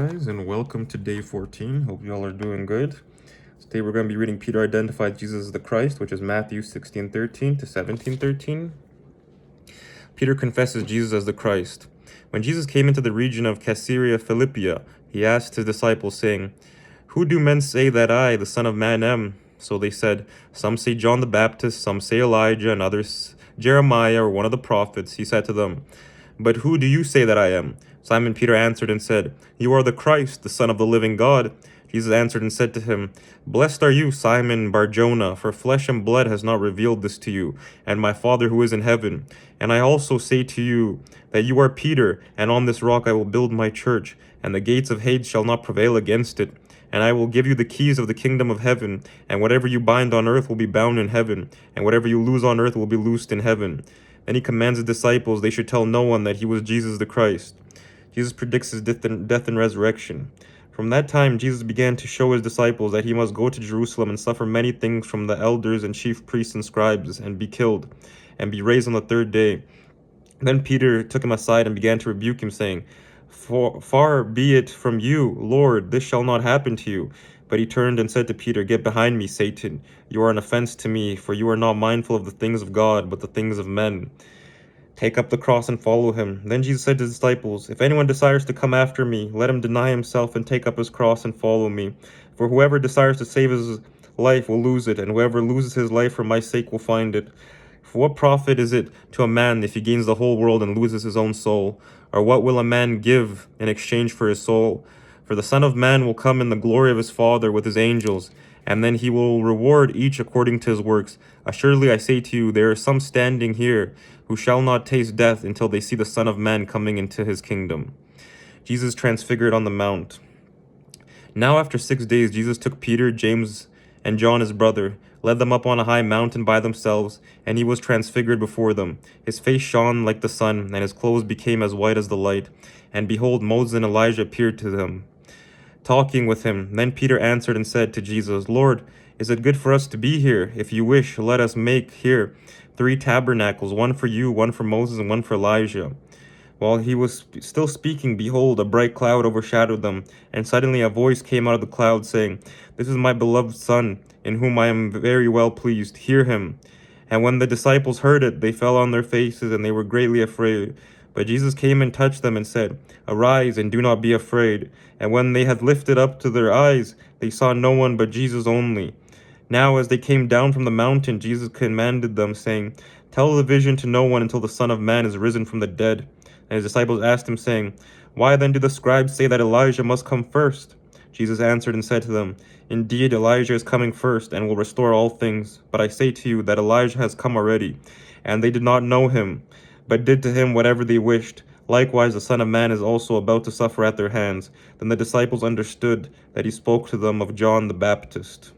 Guys, and welcome to day 14. Hope y'all are doing good. Today we're going to be reading Peter identifies Jesus as the Christ, which is Matthew 16:13 to 17:13. Peter confesses Jesus as the Christ. When Jesus came into the region of Caesarea Philippia, he asked his disciples, saying, "Who do men say that I, the Son of Man, am?" So they said, "Some say John the Baptist, some say Elijah, and others Jeremiah or one of the prophets." He said to them, "But who do you say that I am?" Simon Peter answered and said, "You are the Christ, the Son of the living God." Jesus answered and said to him, "Blessed are you, Simon Bar-Jonah, for flesh and blood has not revealed this to you, and my Father who is in heaven. And I also say to you that you are Peter, and on this rock I will build my church, and the gates of Hades shall not prevail against it. And I will give you the keys of the kingdom of heaven, and whatever you bind on earth will be bound in heaven, and whatever you loose on earth will be loosed in heaven." Then he commands his disciples they should tell no one that he was Jesus the Christ. Jesus predicts his death and resurrection. From that time, Jesus began to show his disciples that he must go to Jerusalem and suffer many things from the elders and chief priests and scribes, and be killed, and be raised on the third day. Then Peter took him aside and began to rebuke him, saying, "Far be it from you, Lord, this shall not happen to you." But he turned and said to Peter, "Get behind me, Satan. You are an offense to me, for you are not mindful of the things of God, but the things of men. Take up the cross and follow him." Then Jesus said to his disciples, "If anyone desires to come after me, let him deny himself and take up his cross and follow me. For whoever desires to save his life will lose it, and whoever loses his life for my sake will find it. For what profit is it to a man if he gains the whole world and loses his own soul? Or what will a man give in exchange for his soul? For the Son of Man will come in the glory of his Father with his angels, and then he will reward each according to his works. Assuredly I say to you, there are some standing here who shall not taste death until they see the Son of Man coming into his kingdom." Jesus transfigured on the mount. Now after 6 days Jesus took Peter, James, and John his brother, led them up on a high mountain by themselves, and he was transfigured before them. His face shone like the sun, and his clothes became as white as the light. And behold, Moses and Elijah appeared to them, talking with him. Then Peter answered and said to Jesus, "Lord, is it good for us to be here? If you wish, let us make here 3 tabernacles, one for you, one for Moses, and one for Elijah." While he was still speaking, behold, a bright cloud overshadowed them, and suddenly a voice came out of the cloud, saying, "This is my beloved Son, in whom I am very well pleased. Hear him." And when the disciples heard it, they fell on their faces, and they were greatly afraid. But Jesus came and touched them and said, "Arise, and do not be afraid." And when they had lifted up to their eyes, they saw no one but Jesus only. Now as they came down from the mountain, Jesus commanded them, saying, "Tell the vision to no one until the Son of Man is risen from the dead." And his disciples asked him, saying, "Why then do the scribes say that Elijah must come first?" Jesus answered and said to them, "Indeed, Elijah is coming first and will restore all things. But I say to you that Elijah has come already, and they did not know him, but did to him whatever they wished. Likewise, the Son of Man is also about to suffer at their hands." Then the disciples understood that he spoke to them of John the Baptist.